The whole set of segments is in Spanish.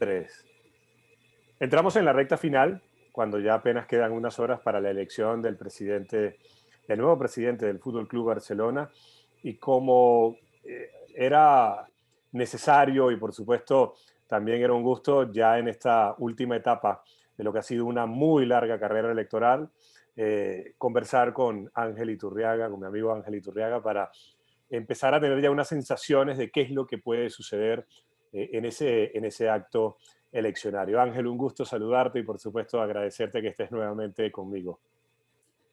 Tres. Entramos en la recta final, cuando ya apenas quedan unas horas para la elección del nuevo presidente del Fútbol Club Barcelona, y como era necesario y por supuesto también era un gusto ya en esta última etapa de lo que ha sido una muy larga carrera electoral, conversar con Ángel Iturriaga, con mi amigo Ángel Iturriaga, para empezar a tener ya unas sensaciones de qué es lo que puede suceder en ese acto eleccionario. Ángel, un gusto saludarte y por supuesto agradecerte que estés nuevamente conmigo.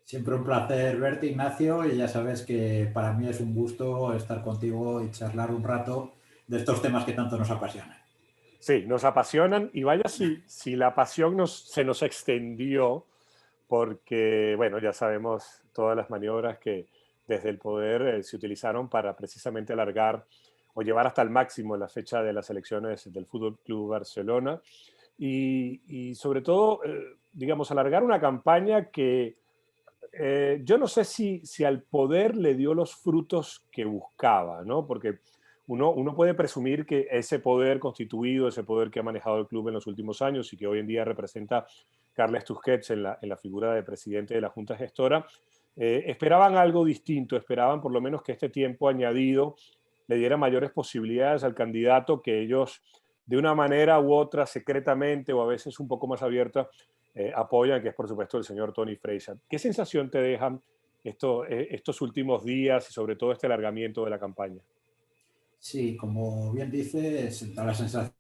Siempre un placer verte, Ignacio, y ya sabes que para mí es un gusto estar contigo y charlar un rato de estos temas que tanto nos apasionan. Sí, nos apasionan y vaya si la pasión se nos extendió, porque, bueno, ya sabemos todas las maniobras que desde el poder se utilizaron para precisamente alargar o llevar hasta el máximo la fecha de las elecciones del Fútbol Club Barcelona y sobre todo, digamos, alargar una campaña que yo no sé si al poder le dio los frutos que buscaba, ¿no? Porque uno puede presumir que ese poder constituido, ese poder que ha manejado el club en los últimos años y que hoy en día representa Carles Tusquets en la figura de presidente de la Junta Gestora, esperaban algo distinto, esperaban por lo menos que este tiempo añadido le diera mayores posibilidades al candidato que ellos, de una manera u otra, secretamente o a veces un poco más abierta, apoyan, que es por supuesto el señor Tony Freixa. ¿Qué sensación te dejan estos últimos días y sobre todo este alargamiento de la campaña? Sí, como bien dices, da la sensación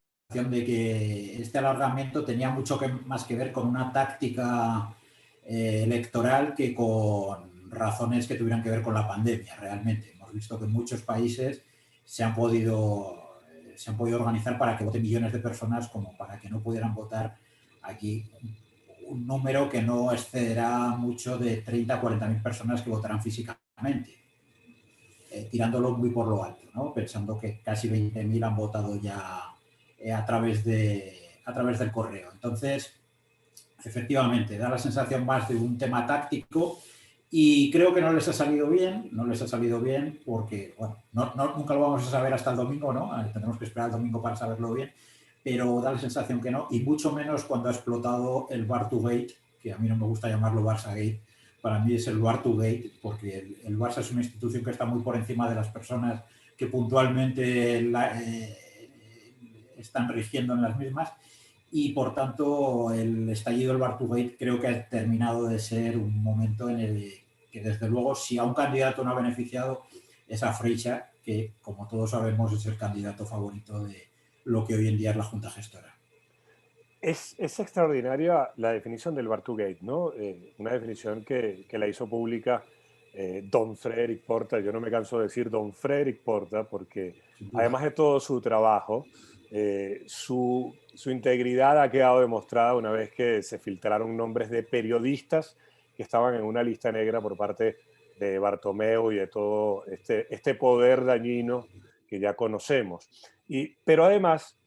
de que este alargamiento tenía mucho más que ver con una táctica electoral que con razones que tuvieran que ver con la pandemia, realmente. Hemos visto que en muchos países se han podido organizar para que voten millones de personas como para que no pudieran votar aquí un número que no excederá mucho de 30 a 40 mil personas que votarán físicamente, tirándolo muy por lo alto, ¿no? Pensando que casi 20.000 han votado ya a través del correo. Entonces, efectivamente, da la sensación más de un tema táctico y creo que no les ha salido bien, porque, bueno, nunca lo vamos a saber hasta el domingo, ¿no? Tendremos que esperar el domingo para saberlo bien, pero da la sensación que no, y mucho menos cuando ha explotado el Bartugate, que a mí no me gusta llamarlo Barçagate, para mí es el Bartugate, porque el Barça es una institución que está muy por encima de las personas que puntualmente están rigiendo en las mismas, y por tanto el estallido del Bartugate creo que ha terminado de ser un momento en el que desde luego si a un candidato no ha beneficiado es a Freixa, que como todos sabemos es el candidato favorito de lo que hoy en día es la Junta Gestora. Es extraordinaria la definición del Bartugate, ¿no? Una definición que la hizo pública don Frederic Porta. Yo no me canso de decir don Frederic Porta porque Sin duda. además de todo su trabajo, su integridad ha quedado demostrada una vez que se filtraron nombres de periodistas que estaban en una lista negra por parte de Bartomeu y de todo este poder dañino que ya conocemos. Pero además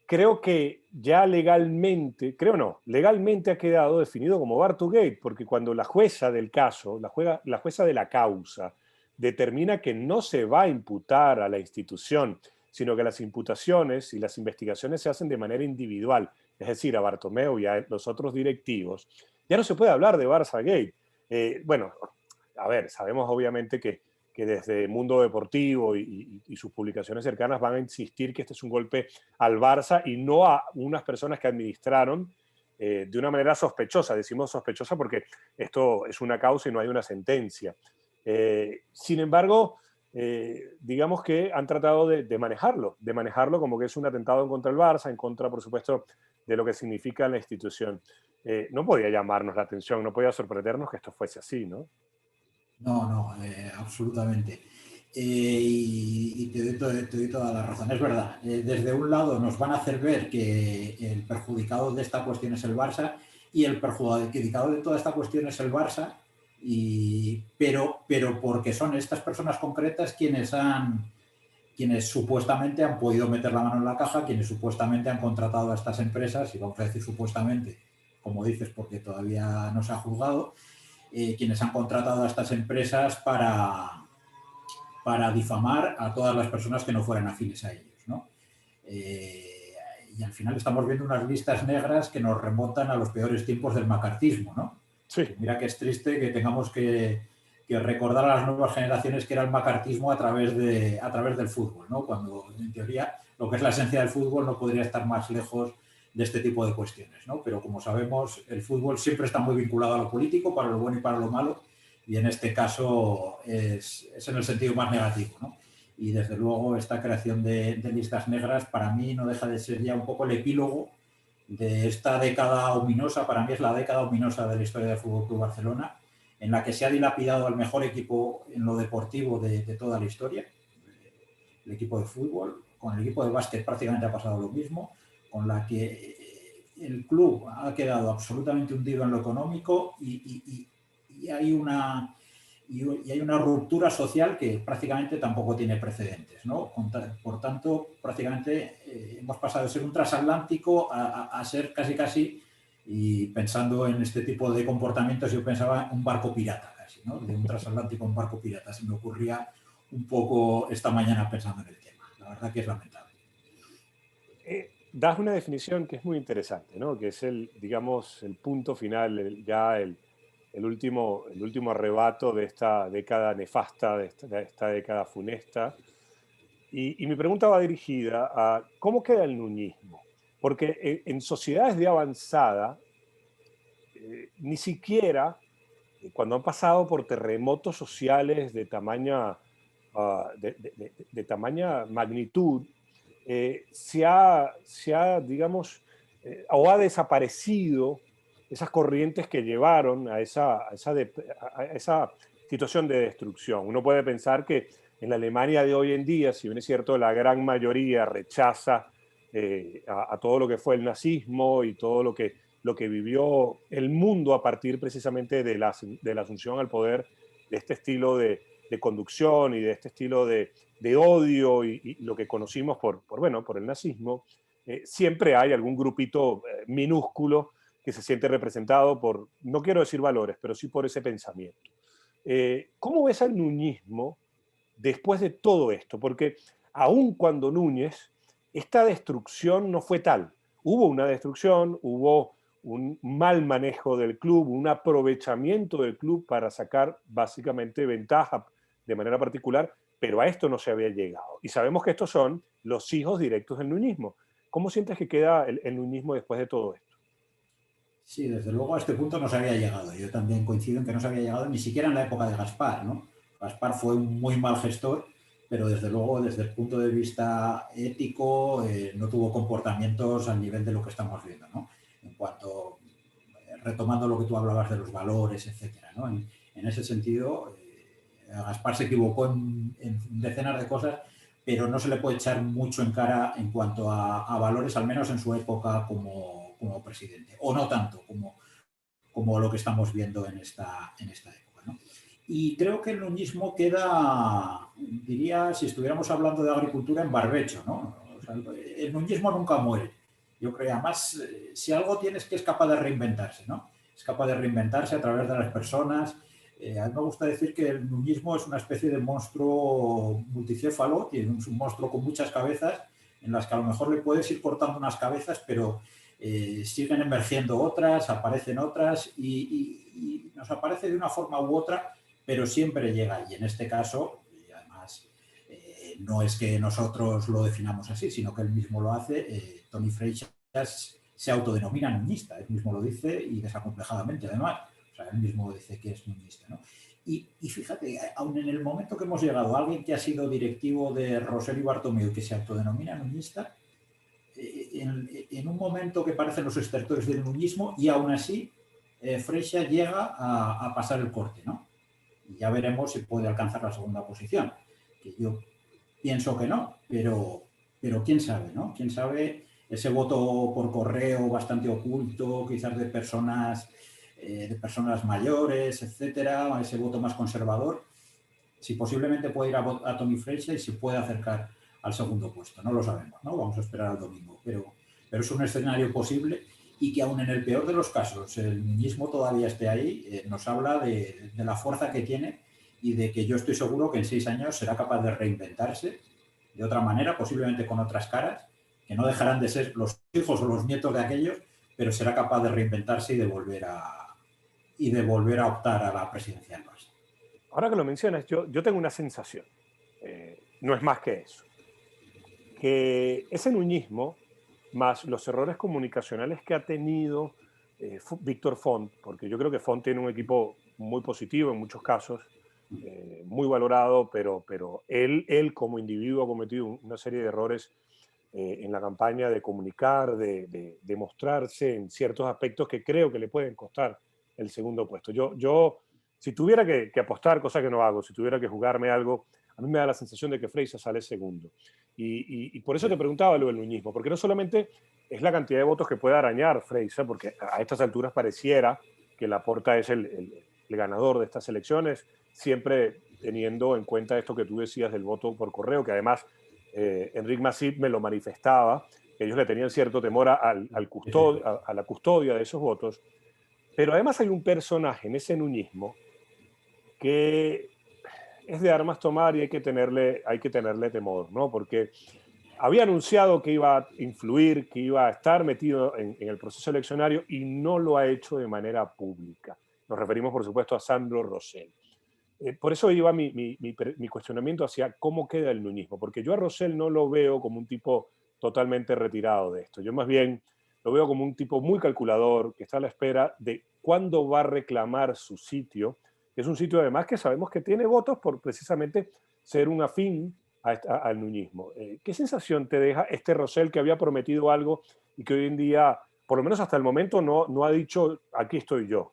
creo que ya legalmente, creo no, legalmente ha quedado definido como Bartugate, porque cuando la jueza del caso, la jueza de la causa, determina que no se va a imputar a la institución, sino que las imputaciones y las investigaciones se hacen de manera individual, es decir, a Bartomeu y a los otros directivos, ya no se puede hablar de Barça Gate. Bueno, a ver, sabemos obviamente que desde el mundo deportivo y sus publicaciones cercanas van a insistir que este es un golpe al Barça y no a unas personas que administraron de una manera sospechosa. Decimos sospechosa porque esto es una causa y no hay una sentencia. Sin embargo, digamos que han tratado de manejarlo como que es un atentado en contra del Barça, en contra, por supuesto, de lo que significa la institución. No podía llamarnos la atención, no podía sorprendernos que esto fuese así, ¿no? No, no, absolutamente. Y te doy toda la razón. Es verdad, desde un lado nos van a hacer ver que el perjudicado de esta cuestión es el Barça y el perjudicado de toda esta cuestión es el Barça, pero porque son estas personas concretas quienes supuestamente han podido meter la mano en la caja, quienes supuestamente han contratado a estas empresas, y vamos a decir supuestamente, como dices, porque todavía no se ha juzgado, quienes han contratado a estas empresas para difamar a todas las personas que no fueran afines a ellos, ¿no? y al final estamos viendo unas listas negras que nos remontan a los peores tiempos del macartismo, ¿no? Sí. Mira que es triste que tengamos que recordar a las nuevas generaciones que era el macartismo a través del fútbol, ¿no? Cuando, en teoría, lo que es la esencia del fútbol no podría estar más lejos de este tipo de cuestiones, ¿no? Pero como sabemos, el fútbol siempre está muy vinculado a lo político, para lo bueno y para lo malo, y en este caso es en el sentido más negativo, ¿no? Y desde luego esta creación de listas negras para mí no deja de ser ya un poco el epílogo de esta década ominosa. Para mí es la década ominosa de la historia del Fútbol Club Barcelona, en la que se ha dilapidado al mejor equipo en lo deportivo de toda la historia, el equipo de fútbol. Con el equipo de básquet prácticamente ha pasado lo mismo, con la que el club ha quedado absolutamente hundido en lo económico y hay una ruptura social que prácticamente tampoco tiene precedentes, ¿no? Por tanto, prácticamente hemos pasado de ser un transatlántico a ser casi, y pensando en este tipo de comportamientos, yo pensaba un barco pirata casi, ¿no? De un transatlántico a un barco pirata. Se me ocurría un poco esta mañana pensando en el tema. La verdad que es lamentable. Das una definición que es muy interesante, ¿no? Que es digamos, el punto final, el último arrebato de esta década nefasta, de esta década funesta. Y mi pregunta va dirigida a cómo queda el nuñismo. Porque en sociedades de avanzada, ni siquiera cuando han pasado por terremotos sociales de tamaña magnitud, digamos, o ha desaparecido esas corrientes que llevaron a esa situación de destrucción. Uno puede pensar que en la Alemania de hoy en día, si bien es cierto, la gran mayoría rechaza a todo lo que fue el nazismo y todo lo que vivió el mundo a partir precisamente de la asunción al poder de este estilo de conducción y de este estilo de odio y lo que conocimos por el nazismo, siempre hay algún grupito minúsculo que se siente representado por, no quiero decir valores, pero sí por ese pensamiento. ¿Cómo ves al nuñismo después de todo esto? Porque aun cuando Núñez, esta destrucción no fue tal. Hubo una destrucción, hubo un mal manejo del club, un aprovechamiento del club para sacar básicamente ventaja de manera particular, pero a esto no se había llegado. Y sabemos que estos son los hijos directos del nuñismo. ¿Cómo sientes que queda el nuñismo después de todo esto? Sí, desde luego a este punto no se había llegado. Yo también coincido en que no se había llegado ni siquiera en la época de Gaspar, ¿no? Gaspar fue un muy mal gestor, pero desde luego desde el punto de vista ético no tuvo comportamientos al nivel de lo que estamos viendo, ¿no? En cuanto, retomando lo que tú hablabas de los valores, etcétera, ¿no? En ese sentido, Gaspar se equivocó en decenas de cosas, pero no se le puede echar mucho en cara en cuanto a valores, al menos en su época como presidente, o no tanto como lo que estamos viendo en esta época, ¿no? Y creo que el nuñismo queda, diría, si estuviéramos hablando de agricultura, en barbecho, ¿no? O sea, el nuñismo nunca muere. Yo creo, además, si algo tienes que es capaz de reinventarse, ¿no? Es capaz de reinventarse a través de las personas. A mí me gusta decir que el nuñismo es una especie de monstruo multicéfalo, es un monstruo con muchas cabezas, en las que a lo mejor le puedes ir cortando unas cabezas, pero siguen emergiendo otras, aparecen otras y nos aparece de una forma u otra, pero siempre llega. Y en este caso, y además, no es que nosotros lo definamos así, sino que él mismo lo hace. Toni Freixas se autodenomina nuñista, él mismo lo dice y desacomplejadamente además. O sea, él mismo dice que es nuñista, ¿no? Y fíjate, aun en el momento que hemos llegado, alguien que ha sido directivo de Rosell y Bartomeu que se autodenomina nuñista, en un momento que parecen los estertores del nuñismo, y aún así Freixas llega a pasar el corte, ¿no? Y ya veremos si puede alcanzar la segunda posición, que yo pienso que no, pero quién sabe, ¿no? Quién sabe, ese voto por correo bastante oculto, quizás de personas mayores, etcétera, ese voto más conservador, si posiblemente puede ir a Toni Freixas y se puede acercar al segundo puesto. No lo sabemos, ¿no? Vamos a esperar al domingo, pero es un escenario posible, y que aún en el peor de los casos el nuñismo todavía esté ahí, nos habla de la fuerza que tiene y de que yo estoy seguro que en 6 años será capaz de reinventarse de otra manera, posiblemente con otras caras, que no dejarán de ser los hijos o los nietos de aquellos, pero será capaz de reinventarse y de volver a optar a la presidencia del Barça. Ahora que lo mencionas, yo tengo una sensación, no es más que eso, que ese nuñismo, más los errores comunicacionales que ha tenido Víctor Font, porque yo creo que Font tiene un equipo muy positivo en muchos casos, muy valorado, pero él como individuo ha cometido una serie de errores en la campaña de comunicar, de mostrarse en ciertos aspectos que creo que le pueden costar el segundo puesto. Yo si tuviera que apostar, cosa que no hago, si tuviera que jugarme algo, a mí me da la sensación de que Freixas sale segundo. Y por eso te preguntaba lo del nuñismo, porque no solamente es la cantidad de votos que puede arañar Freixas, porque a estas alturas pareciera que Laporta es el ganador de estas elecciones, siempre teniendo en cuenta esto que tú decías del voto por correo, que además Enric Masip me lo manifestaba, que ellos le tenían cierto temor a la custodia de esos votos, pero además hay un personaje en ese nuñismo que es de armas tomar y hay que tenerle temor, ¿no? Porque había anunciado que iba a influir, que iba a estar metido en el proceso eleccionario y no lo ha hecho de manera pública. Nos referimos, por supuesto, a Sandro Rosell. Por eso iba mi cuestionamiento hacia cómo queda el nuñismo, porque yo a Rosell no lo veo como un tipo totalmente retirado de esto. Yo más bien lo veo como un tipo muy calculador, que está a la espera de cuándo va a reclamar su sitio, que es un sitio además que sabemos que tiene votos por precisamente ser un afín al nuñismo. ¿Qué sensación te deja este Rosell que había prometido algo y que hoy en día, por lo menos hasta el momento, no ha dicho aquí estoy yo?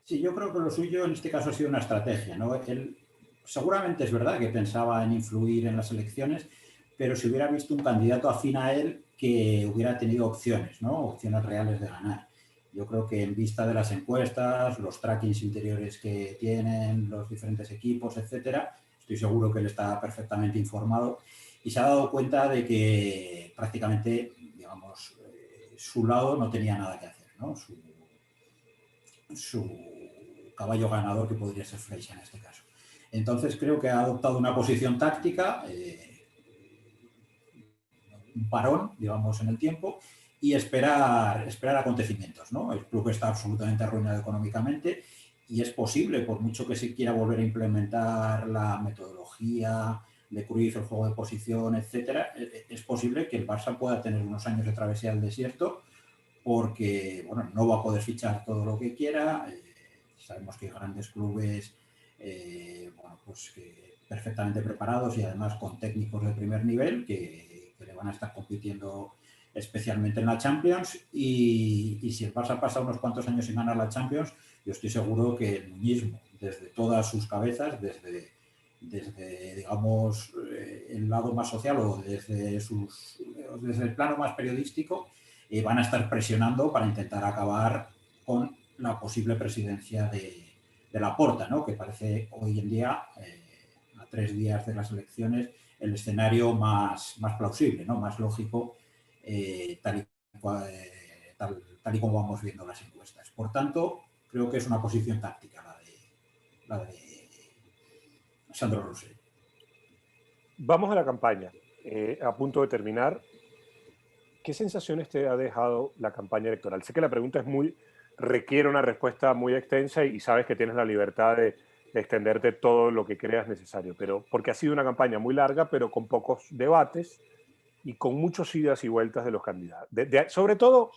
Sí, yo creo que lo suyo en este caso ha sido una estrategia, ¿no? Él seguramente es verdad que pensaba en influir en las elecciones, pero si hubiera visto un candidato afín a él que hubiera tenido opciones, ¿no? Opciones reales de ganar. Yo creo que en vista de las encuestas, los trackings interiores que tienen los diferentes equipos, etcétera, estoy seguro que él está perfectamente informado y se ha dado cuenta de que prácticamente, digamos, su lado no tenía nada que hacer, ¿no? Su caballo ganador, que podría ser Freixas en este caso. Entonces creo que ha adoptado una posición táctica, un parón, digamos, en el tiempo, y esperar acontecimientos, ¿no? El club está absolutamente arruinado económicamente y es posible, por mucho que se quiera volver a implementar la metodología de Cruyff, el juego de posición, etcétera, es posible que el Barça pueda tener unos años de travesía al desierto porque, bueno, no va a poder fichar todo lo que quiera. Sabemos que hay grandes clubes, bueno, pues que perfectamente preparados y además con técnicos de primer nivel que le van a estar compitiendo especialmente en la Champions y si el Barça pasa unos cuantos años sin ganar la Champions, yo estoy seguro que el nuñismo, desde todas sus cabezas, desde digamos, el lado más social o desde el plano más periodístico, van a estar presionando para intentar acabar con la posible presidencia de Laporta, ¿no? Que parece hoy en día, a 3 días de las elecciones, el escenario más plausible, ¿no? Más lógico, tal y como vamos viendo las encuestas. Por tanto, creo que es una posición táctica la de Sandro Rosell. Vamos a la campaña, a punto de terminar. ¿Qué sensaciones te ha dejado la campaña electoral? Sé que la pregunta requiere una respuesta muy extensa y sabes que tienes la libertad de extenderte todo lo que creas necesario, pero porque ha sido una campaña muy larga, pero con pocos debates y con muchos idas y vueltas de los candidatos. Sobre todo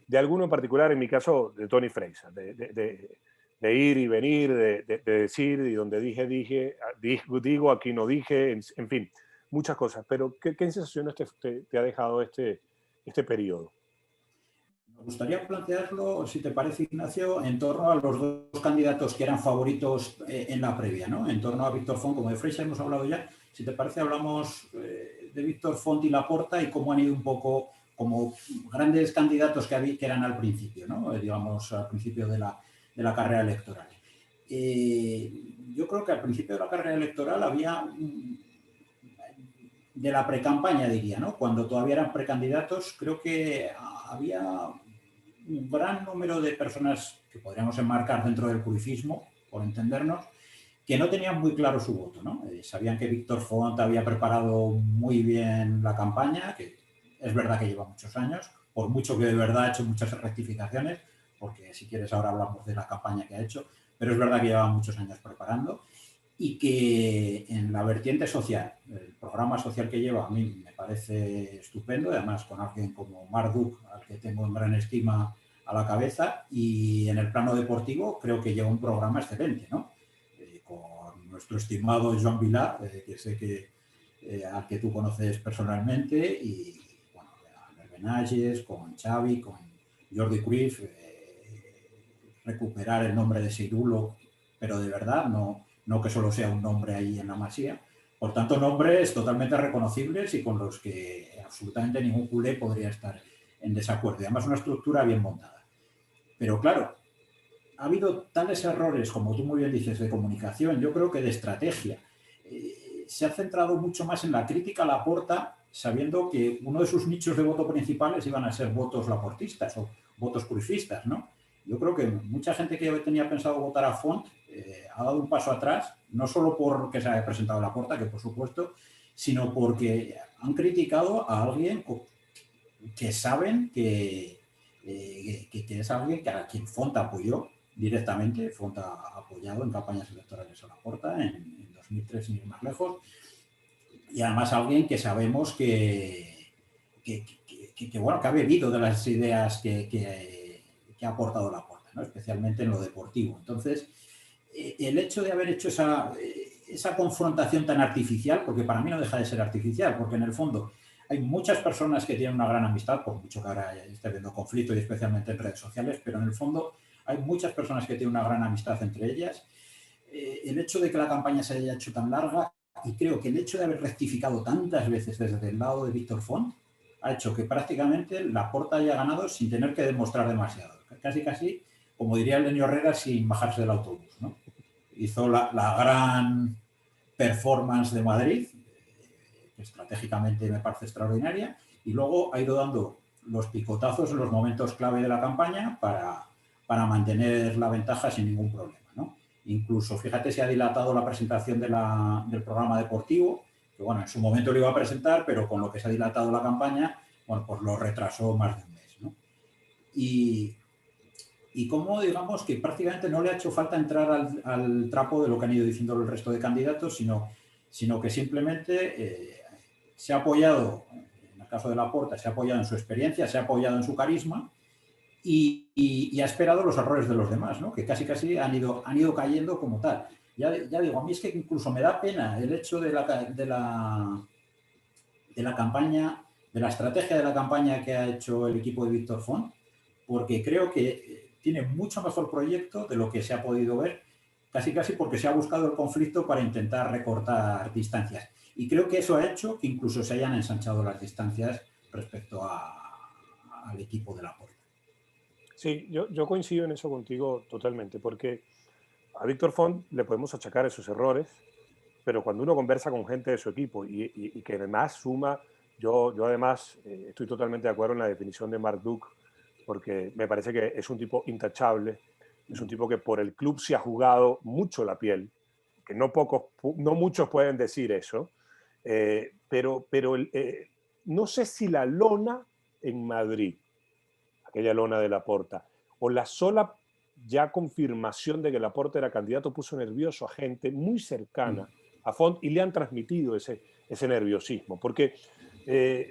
de alguno en particular, en mi caso, de Toni Freixas, de ir y venir, de decir, y donde digo, aquí no dije, en fin, muchas cosas. Pero, ¿qué sensaciones te ha dejado este periodo? Me gustaría plantearlo, si te parece, Ignacio, en torno a los dos candidatos que eran favoritos en la previa, ¿no? En torno a Víctor Font, como de Freixas hemos hablado ya. Si te parece, hablamos de Víctor Font y Laporta y cómo han ido un poco como grandes candidatos que eran al principio, ¿no? Digamos, al principio de la carrera electoral. Yo creo que al principio de la carrera electoral había de la precampaña, diría, ¿no? Cuando todavía eran precandidatos, creo que había un gran número de personas que podríamos enmarcar dentro del cruyffismo, por entendernos, que no tenían muy claro su voto, ¿no? Sabían que Víctor Font había preparado muy bien la campaña, que es verdad que lleva muchos años, por mucho que de verdad ha hecho muchas rectificaciones, porque si quieres ahora hablamos de la campaña que ha hecho, pero es verdad que lleva muchos años preparando y que en la vertiente social, el programa social que lleva a mí me parece estupendo, además con alguien como Marduk, al que tengo en gran estima a la cabeza, y en el plano deportivo creo que lleva un programa excelente, ¿no? Con nuestro estimado Joan Vilar, que sé que al que tú conoces personalmente, y bueno, Albert Benayes, con Xavi, con Jordi Cruyff, recuperar el nombre de Seirulo, pero de verdad, no que solo sea un nombre ahí en la Masía. Por tanto, nombres totalmente reconocibles y con los que absolutamente ningún culé podría estar en desacuerdo. Y además una estructura bien montada. Pero claro, ha habido tales errores, como tú muy bien dices, de comunicación, yo creo que de estrategia. Se ha centrado mucho más en la crítica a Laporta, sabiendo que uno de sus nichos de voto principales iban a ser votos laportistas o votos cruifistas, ¿no? Yo creo que mucha gente que tenía pensado votar a Font ha dado un paso atrás, no solo porque se haya presentado Laporta, que por supuesto, sino porque han criticado a alguien que saben que es alguien que a quien Font apoyó directamente. Font ha apoyado en campañas electorales a Laporta en 2003, sin ir más lejos, y además alguien que sabemos bueno, que ha bebido de las ideas que ha aportado Laporta, ¿no? Especialmente en lo deportivo. Entonces, el hecho de haber hecho esa confrontación tan artificial, porque para mí no deja de ser artificial, porque en el fondo hay muchas personas que tienen una gran amistad, por mucho que ahora esté habiendo conflicto y especialmente en redes sociales, pero en el fondo hay muchas personas que tienen una gran amistad entre ellas. El hecho de que la campaña se haya hecho tan larga, y creo que el hecho de haber rectificado tantas veces desde el lado de Víctor Font ha hecho que prácticamente Laporta haya ganado sin tener que demostrar demasiado. Casi, como diría Lenio Herrera, sin bajarse del autobús, ¿no? Hizo la gran performance de Madrid, que estratégicamente me parece extraordinaria, y luego ha ido dando los picotazos en los momentos clave de la campaña para mantener la ventaja sin ningún problema, ¿no? Incluso, fíjate, se ha dilatado la presentación del programa deportivo, que bueno, en su momento lo iba a presentar, pero con lo que se ha dilatado la campaña, bueno, pues lo retrasó más de un mes, ¿no? Y cómo, digamos, que prácticamente no le ha hecho falta entrar al trapo de lo que han ido diciendo el resto de candidatos, sino que simplemente se ha apoyado, en el caso de Laporta, se ha apoyado en su experiencia, se ha apoyado en su carisma y ha esperado los errores de los demás, ¿no? Que casi han ido cayendo como tal. Ya digo, a mí es que incluso me da pena el hecho de la campaña, de la estrategia de la campaña que ha hecho el equipo de Víctor Font, porque creo que tiene mucho mejor proyecto de lo que se ha podido ver, casi porque se ha buscado el conflicto para intentar recortar distancias. Y creo que eso ha hecho que incluso se hayan ensanchado las distancias respecto al equipo de Laporta. Sí, yo coincido en eso contigo totalmente, porque a Víctor Font le podemos achacar esos errores, pero cuando uno conversa con gente de su equipo y que además suma, yo además estoy totalmente de acuerdo en la definición de Mark Duke, porque me parece que es un tipo intachable, es un tipo que por el club se ha jugado mucho la piel, que no muchos pueden decir eso, pero no sé si la lona en Madrid, aquella lona de Laporta, o la sola ya confirmación de que Laporta era candidato puso nervioso a gente muy cercana a Font y le han transmitido ese nerviosismo. Porque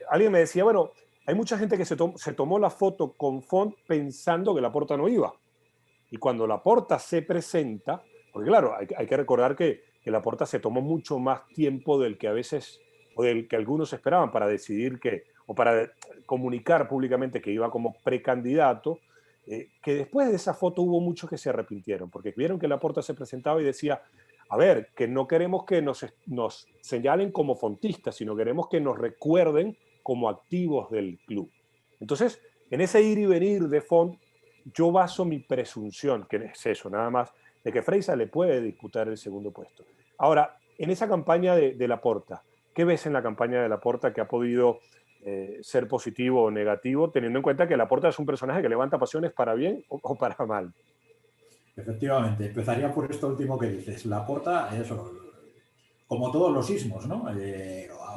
alguien me decía, bueno, hay mucha gente que se tomó la foto con Font pensando que Laporta no iba. Y cuando Laporta se presenta, porque claro, hay que recordar que Laporta se tomó mucho más tiempo del que a veces, o del que algunos esperaban para decidir que, o para comunicar públicamente que iba como precandidato, que después de esa foto hubo muchos que se arrepintieron, porque vieron que Laporta se presentaba y decía, a ver, que no queremos que nos señalen como fontistas, sino queremos que nos recuerden como activos del club. Entonces, en ese ir y venir de Font, yo baso mi presunción, que es eso, nada más, de que Freisa le puede disputar el segundo puesto. Ahora, en esa campaña de Laporta, ¿qué ves en la campaña de Laporta que ha podido ser positivo o negativo, teniendo en cuenta que Laporta es un personaje que levanta pasiones para bien o para mal? Efectivamente, empezaría por esto último que dices. Laporta, eso, como todos los sismos, ¿no?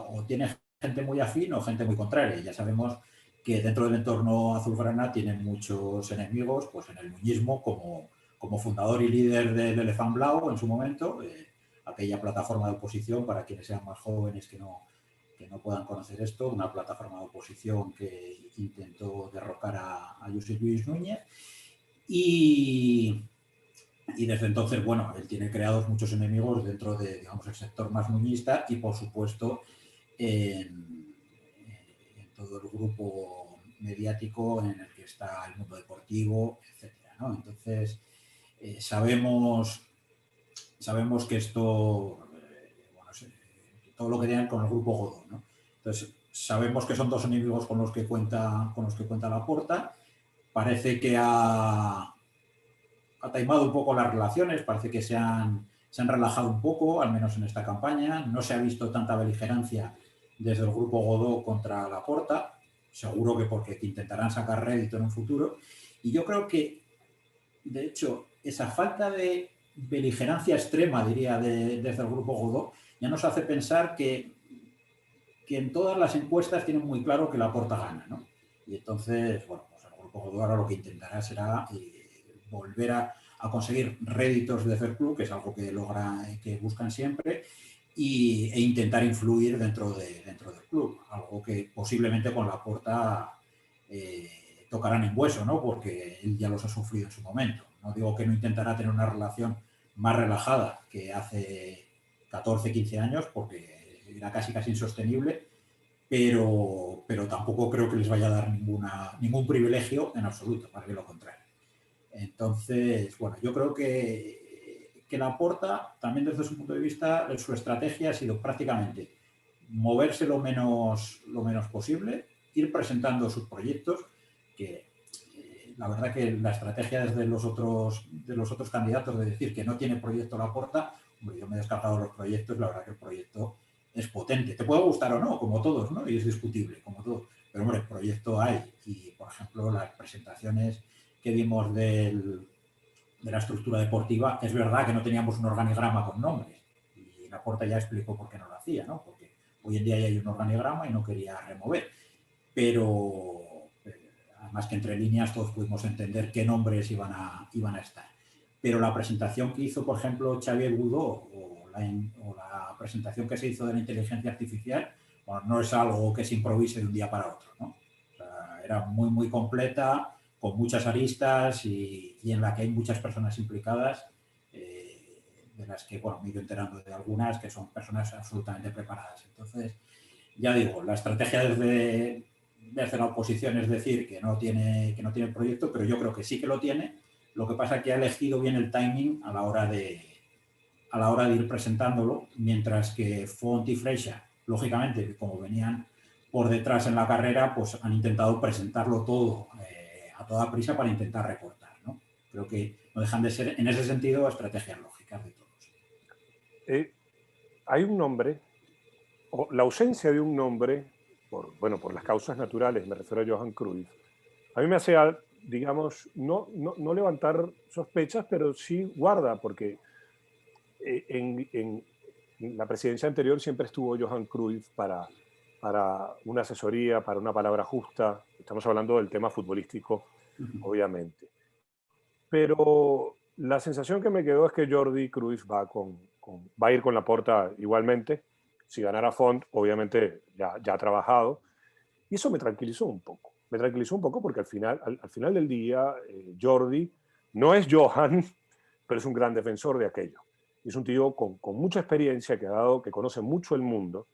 O tiene gente muy afín o gente muy contraria. Ya sabemos que dentro del entorno azulgrana tienen muchos enemigos, pues en el nuñismo, como fundador y líder del Elefant Blau en su momento, aquella plataforma de oposición, para quienes sean más jóvenes que no puedan conocer esto, una plataforma de oposición que intentó derrocar a Josep Lluís Núñez. Y desde entonces, bueno, él tiene creados muchos enemigos dentro de, digamos, el sector más nuñista y, por supuesto, en todo el grupo mediático en el que está el mundo deportivo, etcétera, ¿no? Entonces, sabemos que esto, bueno, todo lo que tienen con el grupo Godó, ¿no? Entonces, sabemos que son dos enemigos con los que cuenta Laporta. Parece que ha taimado un poco las relaciones, parece que se han relajado un poco, al menos en esta campaña. No se ha visto tanta beligerancia desde el grupo Godó contra Laporta, seguro que porque intentarán sacar rédito en un futuro. Y yo creo que, de hecho, esa falta de beligerancia extrema, diría, desde el grupo Godó, ya nos hace pensar que en todas las encuestas tienen muy claro que Laporta gana, ¿no? Y entonces, bueno, pues el grupo Godó ahora lo que intentará será volver a conseguir réditos de Fair Club, que es algo que buscan siempre, e intentar influir dentro del club, algo que posiblemente con Laporta tocarán en hueso, ¿no? Porque él ya los ha sufrido en su momento. No digo que no intentará tener una relación más relajada que hace 14, 15 años, porque era casi insostenible, pero tampoco creo que les vaya a dar ningún privilegio en absoluto, para que lo contrario. Entonces, bueno, yo creo que Laporta, también desde su punto de vista, su estrategia ha sido prácticamente moverse lo menos posible, ir presentando sus proyectos, que la verdad que la estrategia desde los otros candidatos de decir que no tiene proyecto Laporta, hombre, yo me he descargado los proyectos, la verdad que el proyecto es potente. Te puede gustar o no, como todos, ¿no? Y es discutible, como todo. Pero, hombre, el proyecto hay. Y, por ejemplo, las presentaciones que vimos de la estructura deportiva, es verdad que no teníamos un organigrama con nombres. Y Laporta ya explicó por qué no lo hacía, ¿no? Porque hoy en día ya hay un organigrama y no quería remover. Pero además que entre líneas todos pudimos entender qué nombres iban a estar. Pero la presentación que hizo, por ejemplo, Xavier Budó o la presentación que se hizo de la inteligencia artificial, bueno, no es algo que se improvise de un día para otro, ¿no? O sea, era muy, muy completa, con muchas aristas y en la que hay muchas personas implicadas, de las que, bueno, me he ido enterando de algunas que son personas absolutamente preparadas. Entonces, ya digo, la estrategia desde la oposición es decir que no tiene proyecto, pero yo creo que sí que lo tiene. Lo que pasa es que ha elegido bien el timing a la hora de ir presentándolo, mientras que Font y Freixa, lógicamente, como venían por detrás en la carrera, pues han intentado presentarlo todo a toda prisa para intentar recortar, ¿no? Creo que no dejan de ser, en ese sentido, estrategias lógicas de todos. Hay un nombre, o la ausencia de un nombre, por las causas naturales, me refiero a Johan Cruyff, a mí me hace, digamos, no levantar sospechas, pero sí guarda, porque en la presidencia anterior siempre estuvo Johan Cruyff para una asesoría, para una palabra justa. Estamos hablando del tema futbolístico, obviamente. Pero la sensación que me quedó es que Jordi Cruyff va a ir con Laporta igualmente. Si ganara Font, obviamente ya ha trabajado. Y eso me tranquilizó un poco. Me tranquilizó un poco porque al final del día, Jordi no es Johan, pero es un gran defensor de aquello. Y es un tío con mucha experiencia que conoce mucho el mundo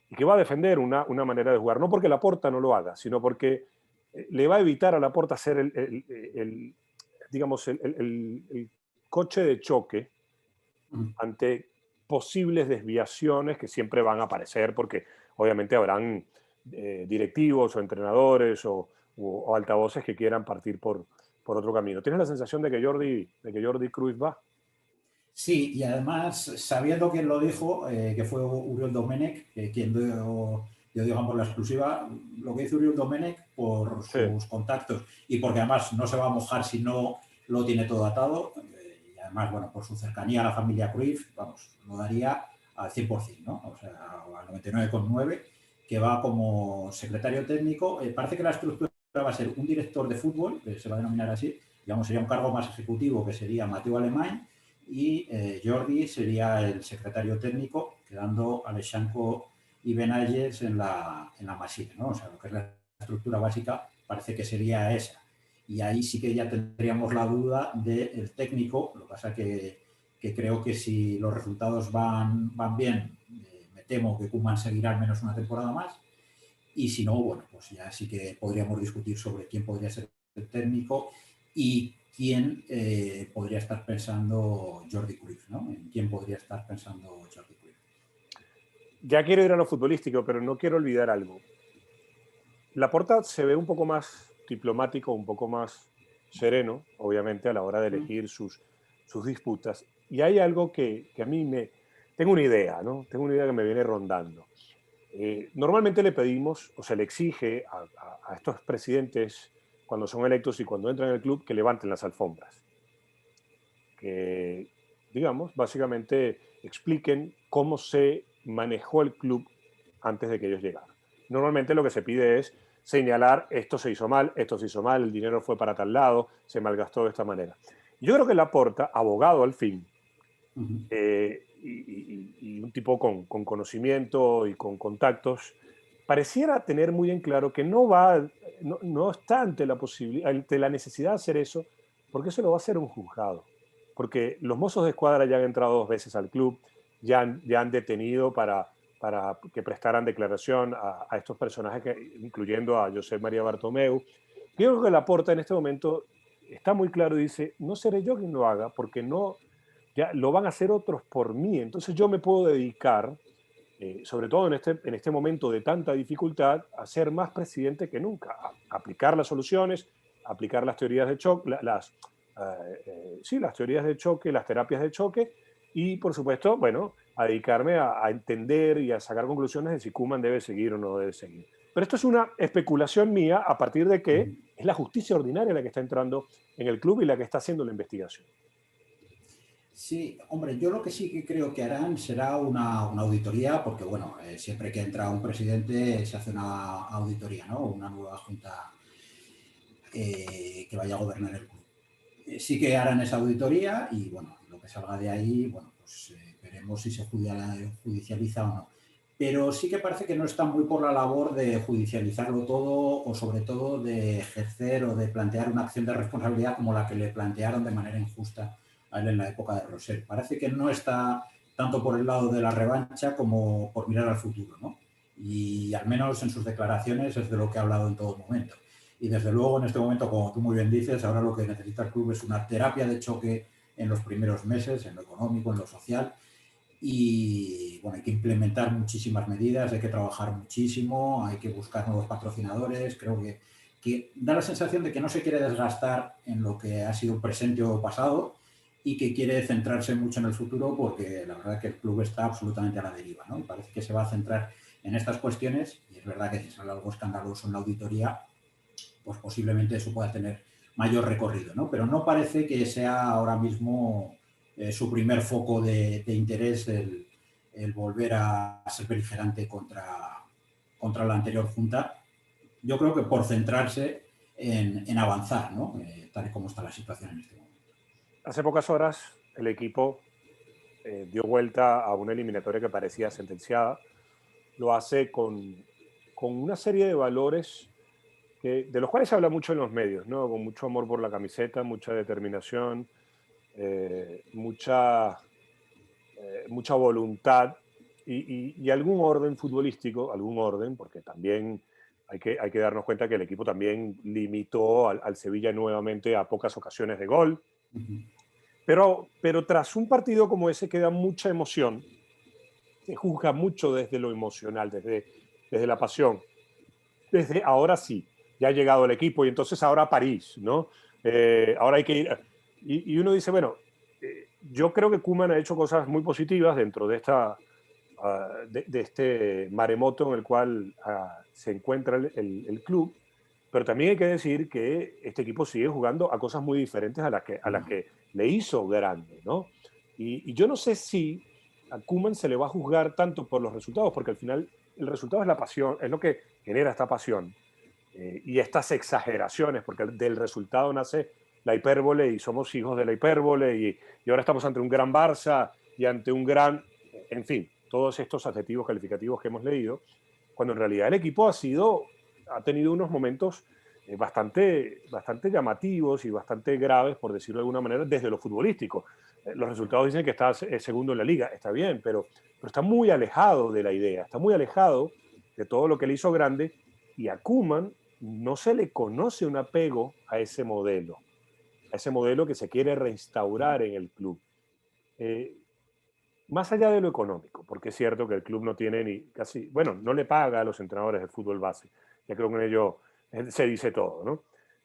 y que va a defender una manera de jugar. No porque Laporta no lo haga, sino porque le va a evitar a Laporta ser el coche de choque ante posibles desviaciones que siempre van a aparecer, porque obviamente habrán directivos o entrenadores o altavoces que quieran partir por otro camino. ¿Tienes la sensación de que Jordi Cruyff va? Sí, y además, sabiendo quién lo dijo, que fue Uriol Domenech, quien dio, digamos, la exclusiva, lo que hizo Uriol Domenech por sus contactos y porque además no se va a mojar si no lo tiene todo atado, y además, bueno, por su cercanía a la familia Cruyff, vamos, lo daría al 100%, ¿no? O sea, al 99,9%, que va como secretario técnico. Parece que la estructura va a ser un director de fútbol, que se va a denominar así, digamos, sería un cargo más ejecutivo, que sería Mateu Alemany, y Jordi sería el secretario técnico, quedando Alexandre y Benayes en la masía, ¿no? O sea, lo que es la estructura básica parece que sería esa. Y ahí sí que ya tendríamos la duda del técnico. Lo que pasa que creo que si los resultados van bien, me temo que Koeman seguirá al menos una temporada más. Y si no, bueno, pues ya sí que podríamos discutir sobre quién podría ser el técnico y quién podría estar pensando Jordi Cruyff, ¿no? En quién podría estar pensando Jordi Cruyff. Ya quiero ir a lo futbolístico, pero no quiero olvidar algo. Laporta se ve un poco más diplomático, un poco más sereno, obviamente, a la hora de elegir sus disputas. Y hay algo que a mí me... Tengo una idea, ¿no? Tengo una idea que me viene rondando. Normalmente le pedimos o se le exige a estos presidentes, cuando son electos y cuando entran en el club, que levanten las alfombras. Que, digamos, básicamente expliquen cómo se manejó el club antes de que ellos llegaran. Normalmente lo que se pide es señalar esto se hizo mal, el dinero fue para tal lado, se malgastó de esta manera. Yo creo que Laporta, abogado al fin, y un tipo con conocimiento y con contactos, pareciera tener muy en claro que no está ante la posibilidad, ante la necesidad de hacer eso, porque eso lo va a hacer un juzgado. Porque los mozos de escuadra ya han entrado 2 veces al club, ya han detenido para que prestaran declaración a estos personajes, incluyendo a José María Bartomeu. Yo creo que Laporta en este momento está muy claro y dice, no seré yo quien lo haga, porque no, ya lo van a hacer otros por mí. Entonces yo me puedo dedicar, sobre todo en este momento de tanta dificultad, a ser más presidente que nunca, a aplicar las soluciones, a aplicar las teorías de choque, las teorías de choque, las terapias de choque, y por supuesto, bueno, a dedicarme a entender y a sacar conclusiones de si Koeman debe seguir o no debe seguir. Pero esto es una especulación mía a partir de que es la justicia ordinaria la que está entrando en el club y la que está haciendo la investigación. Sí, hombre, yo lo que sí que creo que harán será una auditoría, porque bueno, siempre que entra un presidente se hace una auditoría, ¿no? Una nueva junta que vaya a gobernar el club. Sí que harán esa auditoría y bueno, lo que salga de ahí, bueno, pues veremos si se judicializa o no. Pero sí que parece que no está muy por la labor de judicializarlo todo o sobre todo de ejercer o de plantear una acción de responsabilidad como la que le plantearon de manera injusta a él en la época de Rosell. Parece que no está tanto por el lado de la revancha como por mirar al futuro, ¿no? Y al menos en sus declaraciones es de lo que ha hablado en todo momento. Y desde luego en este momento, como tú muy bien dices, ahora lo que necesita el club es una terapia de choque en los primeros meses, en lo económico, en lo social. Y bueno, hay que implementar muchísimas medidas, hay que trabajar muchísimo, hay que buscar nuevos patrocinadores. Creo que da la sensación de que no se quiere desgastar en lo que ha sido presente o pasado y que quiere centrarse mucho en el futuro porque la verdad es que el club está absolutamente a la deriva, ¿no? Y parece que se va a centrar en estas cuestiones y es verdad que si sale algo escandaloso en la auditoría, pues posiblemente eso pueda tener mayor recorrido, ¿no? Pero no parece que sea ahora mismo su primer foco de interés el volver a ser beligerante contra la anterior junta. Yo creo que por centrarse en avanzar, ¿no? Tal y como está la situación en este momento. Hace pocas horas el equipo dio vuelta a una eliminatoria que parecía sentenciada. Lo hace con una serie de valores de los cuales se habla mucho en los medios, ¿no? Con mucho amor por la camiseta, mucha determinación, mucha voluntad y algún orden futbolístico, algún orden, porque también hay que darnos cuenta que el equipo también limitó al Sevilla nuevamente a pocas ocasiones de gol. Pero tras un partido como ese queda mucha emoción, se juzga mucho desde lo emocional, desde la pasión. Desde ahora sí, ya ha llegado el equipo y entonces ahora París, ¿no? Ahora hay que ir. Y uno dice, bueno, yo creo que Koeman ha hecho cosas muy positivas dentro de de este maremoto en el cual se encuentra el club, pero también hay que decir que este equipo sigue jugando a cosas muy diferentes a las que le hizo grande, ¿no? Y yo no sé si a Koeman se le va a juzgar tanto por los resultados, porque al final el resultado es la pasión, es lo que genera esta pasión y estas exageraciones, porque del resultado nace la hipérbole y somos hijos de la hipérbole y ahora estamos ante un gran Barça y ante un gran, en fin, todos estos adjetivos calificativos que hemos leído, cuando en realidad el equipo ha tenido unos momentos bastante llamativos y bastante graves, por decirlo de alguna manera, desde lo futbolístico. Los resultados dicen que está segundo en la liga, está bien, pero está muy alejado de la idea, está muy alejado de todo lo que le hizo grande, y a Koeman no se le conoce un apego a ese modelo que se quiere reinstaurar en el club. Eh, Más allá de lo económico, porque es cierto que el club no tiene ni casi, bueno, no le paga a los entrenadores de fútbol base, ya creo que en ello se dice todo, ¿no?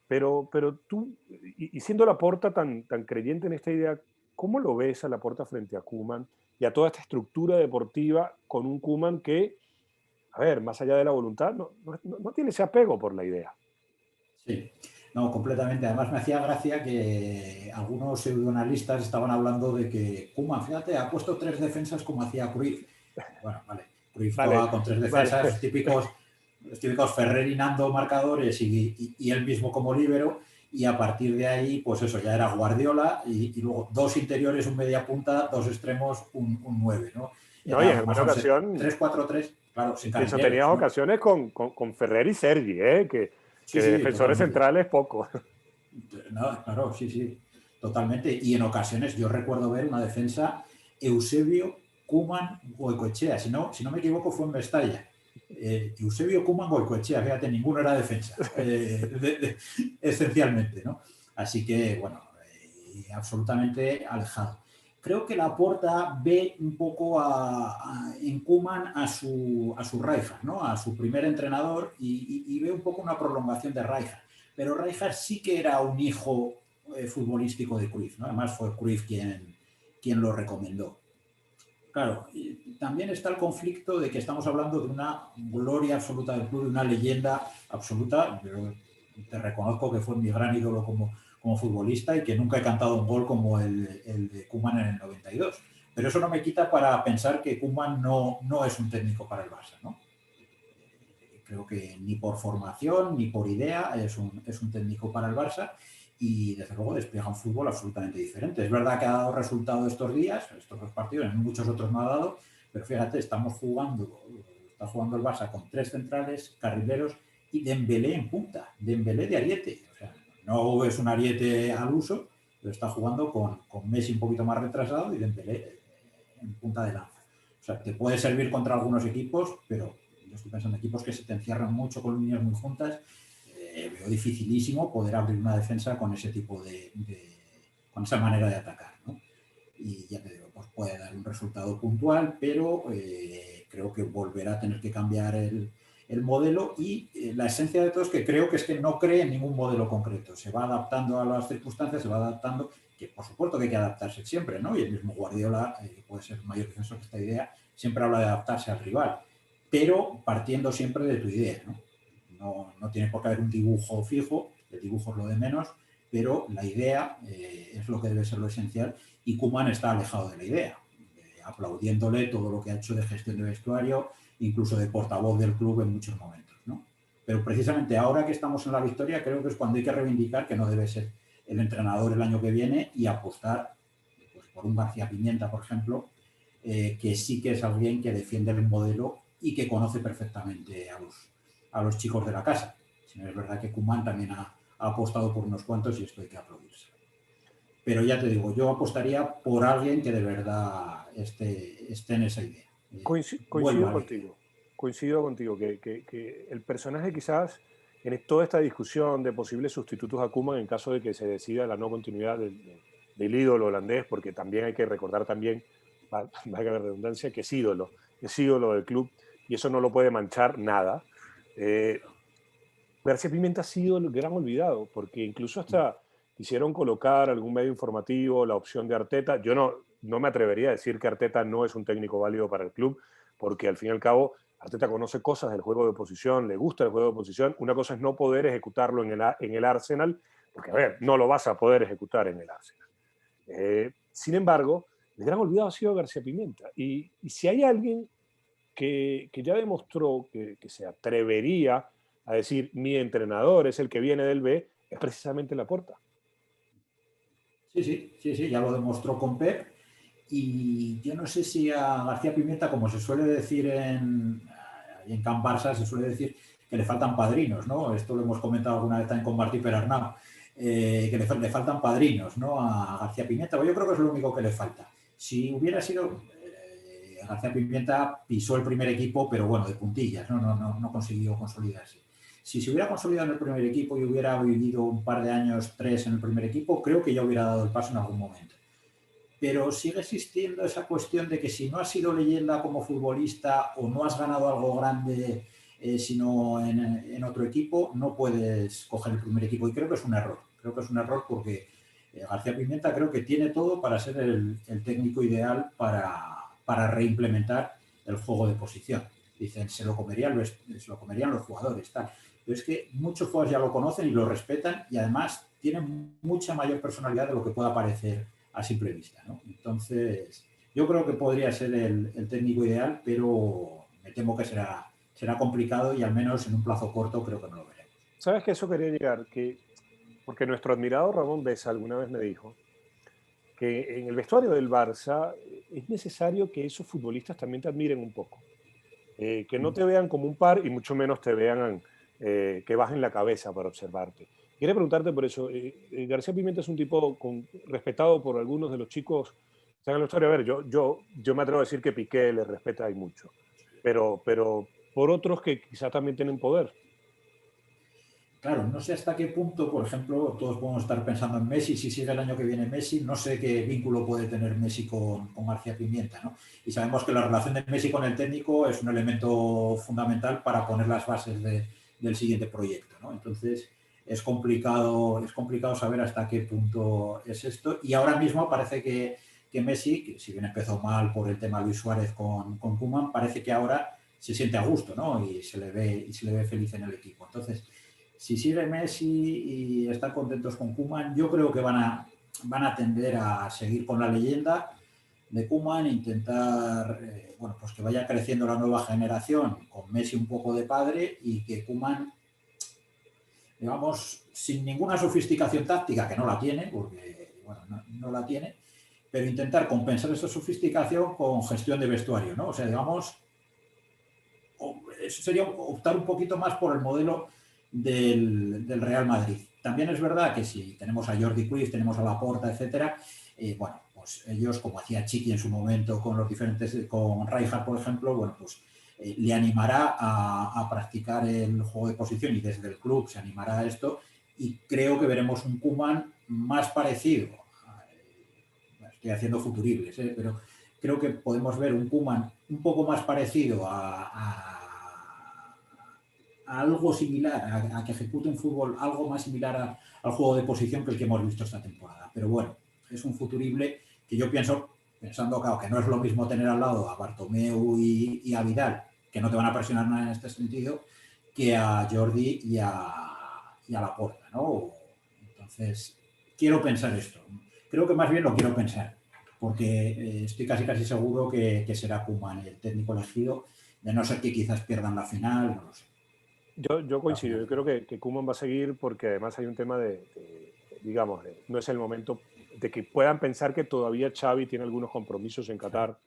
Pero tú, y siendo Laporta tan creyente en esta idea, ¿cómo lo ves a Laporta frente a Koeman y a toda esta estructura deportiva con un Koeman que, a ver, más allá de la voluntad, no tiene ese apego por la idea? Sí, no, completamente. Además me hacía gracia que algunos pseudoanalistas estaban hablando de que Koeman, fíjate, ha puesto 3 defensas como hacía Cruyff. Bueno, vale, Cruyff Vale, jugaba con 3 vale. defensas, los típicos Ferrer y Nando marcadores y él mismo como líbero, y a partir de ahí, pues eso, ya era Guardiola y luego 2 interiores, un media punta, 2 extremos, un 9, ¿no? No, y en Era más alguna o menos ocasión, 3-4-3, claro, sin eso tenías carrileros, ¿no? ocasiones con Ferrer y Sergi, que Sí, de sí, defensores totalmente. centrales poco. No, claro, sí, sí, totalmente. Y en ocasiones yo recuerdo ver una defensa Eusebio, Koeman, Goicoechea. Si no me equivoco, fue en Mestalla. Eusebio, Koeman, Goicoechea. Fíjate, ninguno era defensa, esencialmente, ¿no? Así que, bueno, absolutamente alejado. Creo que Laporta ve un poco en Koeman a su Rijkaard, ¿no? A su primer entrenador y ve un poco una prolongación de Rijkaard. Pero Rijkaard sí que era un hijo futbolístico de Cruyff, ¿no? Además fue Cruyff quien lo recomendó. Claro, y también está el conflicto de que estamos hablando de una gloria absoluta del club, de una leyenda absoluta. Yo te reconozco que fue mi gran ídolo como futbolista y que nunca he cantado un gol como el de Koeman en el 92. Pero eso no me quita para pensar que Koeman no es un técnico para el Barça, ¿no? Creo que ni por formación ni por idea es un técnico para el Barça y desde luego despliega un fútbol absolutamente diferente. Es verdad que ha dado resultado estos días, estos 2 partidos, en muchos otros no ha dado, pero fíjate, está jugando el Barça con 3 centrales, carrileros y Dembélé en punta, Dembélé de ariete. O sea, no es un ariete al uso, pero está jugando con Messi un poquito más retrasado y Dembélé en punta de lanza. O sea, te puede servir contra algunos equipos, pero yo estoy pensando en equipos que se te encierran mucho con líneas muy juntas. Veo dificilísimo poder abrir una defensa con ese tipo con esa manera de atacar, ¿no? Y ya te digo, pues puede dar un resultado puntual, pero creo que volverá a tener que cambiar el modelo y la esencia de todo es que creo que es que no cree en ningún modelo concreto. Se va adaptando a las circunstancias, se va adaptando, que por supuesto que hay que adaptarse siempre, ¿no? Y el mismo Guardiola, que puede ser mayor defensor que esta idea, siempre habla de adaptarse al rival, pero partiendo siempre de tu idea, ¿no? No tiene por qué haber un dibujo fijo, el dibujo es lo de menos, pero la idea es lo que debe ser lo esencial y Koeman está alejado de la idea, aplaudiéndole todo lo que ha hecho de gestión de vestuario, incluso de portavoz del club en muchos momentos, ¿no? Pero precisamente ahora que estamos en la victoria creo que es cuando hay que reivindicar que no debe ser el entrenador el año que viene y apostar pues, por un García Pimienta, por ejemplo, que sí que es alguien que defiende el modelo y que conoce perfectamente a los chicos de la casa. Si no es verdad que Koeman también ha apostado por unos cuantos y esto hay que aplaudirse. Pero ya te digo, yo apostaría por alguien que de verdad esté en esa idea. Coincido contigo, que el personaje quizás en toda esta discusión de posibles sustitutos a Koeman en caso de que se decida la no continuidad del ídolo holandés, porque también hay que recordar también, valga la redundancia, que es ídolo del club y eso no lo puede manchar nada. García Pimenta ha sido el gran olvidado, porque incluso hasta quisieron colocar algún medio informativo la opción de Arteta. Yo no me atrevería a decir que Arteta no es un técnico válido para el club, porque al fin y al cabo Arteta conoce cosas del juego de oposición, le gusta el juego de oposición. Una cosa es no poder ejecutarlo en el Arsenal, porque a ver, no lo vas a poder ejecutar en el Arsenal. Sin embargo, el gran olvidado ha sido García Pimenta. Y si hay alguien que ya demostró que se atrevería a decir mi entrenador es el que viene del B, es precisamente Laporta. Sí, sí, sí, sí, ya lo demostró con Pep. Y yo no sé si a García Pimienta, como se suele decir en Can Barça, se suele decir que le faltan padrinos, ¿no? Esto lo hemos comentado alguna vez también con Martí Perarnau, que le faltan padrinos, ¿no? A García Pimienta. Pues yo creo que es lo único que le falta. Si hubiera sido... García Pimienta pisó el primer equipo, pero bueno, de puntillas, no consiguió consolidarse. Si se hubiera consolidado en el primer equipo y hubiera vivido un par de años, 3 en el primer equipo, creo que ya hubiera dado el paso en algún momento. Pero sigue existiendo esa cuestión de que si no has sido leyenda como futbolista o no has ganado algo grande sino en otro equipo, no puedes coger el primer equipo. Y creo que es un error. Creo que es un error porque García Pimienta creo que tiene todo para ser el técnico ideal para reimplementar el juego de posición. Dicen, se lo comerían los jugadores. Tal. Pero es que muchos jugadores ya lo conocen y lo respetan y además tienen mucha mayor personalidad de lo que pueda parecer a simple vista, ¿no? Entonces, yo creo que podría ser el técnico ideal, pero me temo que será complicado y al menos en un plazo corto creo que no lo veremos. ¿Sabes que eso quería llegar? Porque nuestro admirado Ramón Besa alguna vez me dijo que en el vestuario del Barça es necesario que esos futbolistas también te admiren un poco. Que no te vean como un par y mucho menos te vean que bajen la cabeza para observarte. Quería preguntarte por eso. García Pimienta es un tipo respetado por algunos de los chicos que están en la historia. A ver, yo me atrevo a decir que Piqué le respeta y mucho, pero por otros que quizás también tienen poder. Claro, no sé hasta qué punto, por ejemplo, todos podemos estar pensando en Messi, si sigue el año que viene Messi, no sé qué vínculo puede tener Messi con García Pimienta, ¿no? Y sabemos que la relación de Messi con el técnico es un elemento fundamental para poner las bases del siguiente proyecto, ¿no? Entonces, es complicado saber hasta qué punto es esto. Y ahora mismo parece que Messi, que si bien empezó mal por el tema Luis Suárez con Koeman, parece que ahora se siente a gusto, ¿no? Y se le ve feliz en el equipo. Entonces, si sigue Messi y están contentos con Koeman, yo creo que van a tender a seguir con la leyenda de Koeman, intentar bueno, pues que vaya creciendo la nueva generación con Messi un poco de padre y que Koeman, digamos, sin ninguna sofisticación táctica, que no la tiene, porque bueno, no la tiene, pero intentar compensar esa sofisticación con gestión de vestuario, ¿no? O sea, digamos, eso sería optar un poquito más por el modelo del Real Madrid. También es verdad que si tenemos a Jordi Cruyff, tenemos a Laporta, etcétera, bueno, pues ellos, como hacía Chiqui en su momento con los diferentes, con Rijkaard, por ejemplo, bueno, pues le animará a practicar el juego de posición y desde el club se animará a esto y creo que veremos un Koeman más parecido. Estoy haciendo futuribles, pero creo que podemos ver un Koeman un poco más parecido a algo similar, a que ejecute un fútbol algo más similar al juego de posición que el que hemos visto esta temporada. Pero bueno, es un futurible que yo pensando claro, que no es lo mismo tener al lado a Bartomeu y a Vidal, que no te van a presionar nada en este sentido, que a Jordi y a Laporta, ¿no? Entonces, quiero pensar esto. Creo que más bien lo quiero pensar, porque estoy casi seguro que será Koeman el técnico elegido, de no ser que quizás pierdan la final, no lo sé. Yo coincido, yo creo que Koeman va a seguir porque además hay un tema digamos, no es el momento de que puedan pensar que todavía Xavi tiene algunos compromisos en Qatar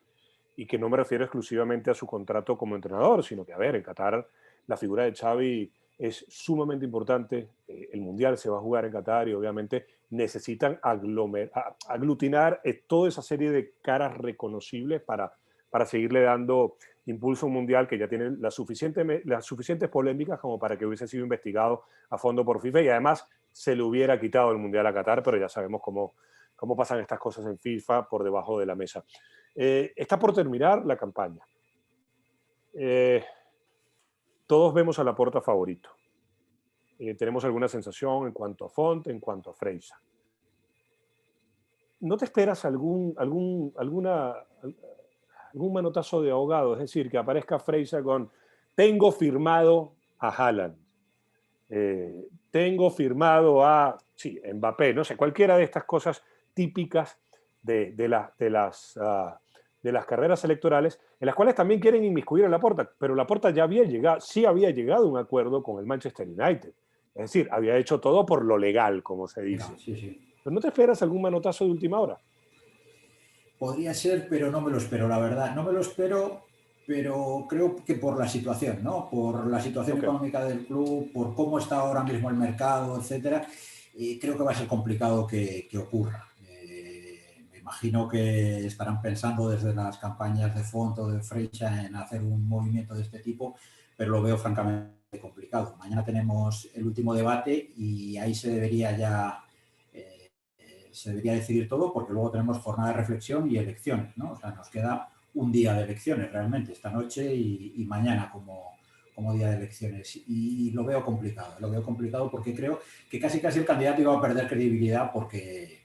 y que no me refiero exclusivamente a su contrato como entrenador, sino que, a ver, en Qatar la figura de Xavi es sumamente importante, el Mundial se va a jugar en Qatar y obviamente necesitan aglutinar toda esa serie de caras reconocibles para seguirle dando impulso a un Mundial que ya tiene las suficientes polémicas como para que hubiese sido investigado a fondo por FIFA y además se le hubiera quitado el Mundial a Qatar, pero ya sabemos cómo pasan estas cosas en FIFA por debajo de la mesa. Está por terminar la campaña. Todos vemos a Laporta favorito. Tenemos alguna sensación en cuanto a Font, en cuanto a Freisa. ¿No te esperas algún manotazo de ahogado? Es decir, que aparezca Freisa con tengo firmado a Haaland, tengo firmado a Mbappé, no sé, cualquiera de estas cosas típicas de las de las carreras electorales, en las cuales también quieren inmiscuir a Laporta, pero Laporta ya había llegado, sí había llegado a un acuerdo con el Manchester United. Es decir, había hecho todo por lo legal, como se Legal, dice. sí, sí. ¿Pero no te esperas algún manotazo de última hora? Podría ser, pero no me lo espero, la verdad. No me lo espero, pero creo que por la situación, ¿no? Por la situación Ok. económica del club, por cómo está ahora mismo el mercado, etcétera, creo que va a ser complicado que ocurra. Me imagino que estarán pensando desde las campañas de fondo de Freixa en hacer un movimiento de este tipo, pero lo veo francamente complicado. Mañana tenemos el último debate y ahí se debería decidir todo porque luego tenemos jornada de reflexión y elecciones, ¿no? O sea, nos queda un día de elecciones realmente, esta noche y mañana como día de elecciones. Y lo veo complicado porque creo que casi el candidato iba a perder credibilidad porque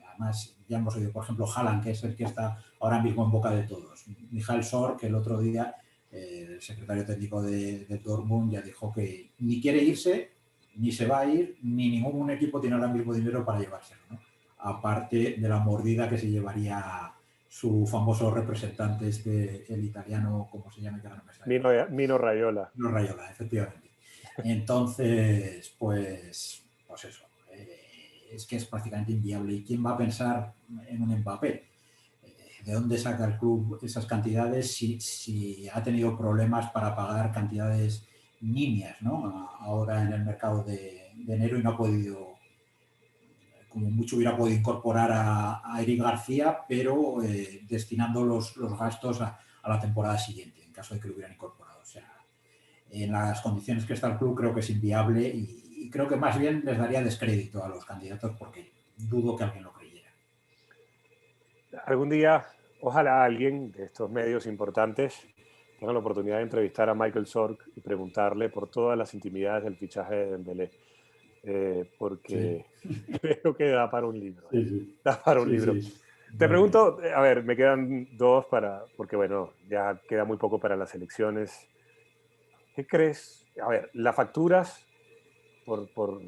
además ya hemos oído, por ejemplo, Haaland, que es el que está ahora mismo en boca de todos. Michael Sorg, que el otro día, el secretario técnico de Dortmund, ya dijo que ni quiere irse, ni se va a ir, ni ningún equipo tiene ahora mismo dinero para llevárselo, ¿no? Aparte de la mordida que se llevaría su famoso representante, el italiano, ¿cómo se llama? Que ahora no me sale. Mino Raiola. No Rayola, efectivamente. Entonces, pues eso, es que es prácticamente inviable. ¿Y quién va a pensar en un Mbappé? ¿De dónde saca el club esas cantidades si ha tenido problemas para pagar cantidades nimias, ¿no? Ahora en el mercado de enero y no ha podido, como mucho hubiera podido incorporar a Eric García, pero destinando los gastos a la temporada siguiente, en caso de que lo hubieran incorporado. O sea, en las condiciones que está el club creo que es inviable y creo que más bien les daría descrédito a los candidatos porque dudo que alguien lo creyera. Algún día, ojalá alguien de estos medios importantes tenga la oportunidad de entrevistar a Michael Sorg y preguntarle por todas las intimidades del fichaje de Dembélé, Sí, porque creo que da para un libro, sí, sí, da para un sí, libro. sí. Te Más bien. pregunto, a ver, me quedan dos porque bueno, ya queda muy poco para las elecciones. ¿Qué crees? A ver, las facturas por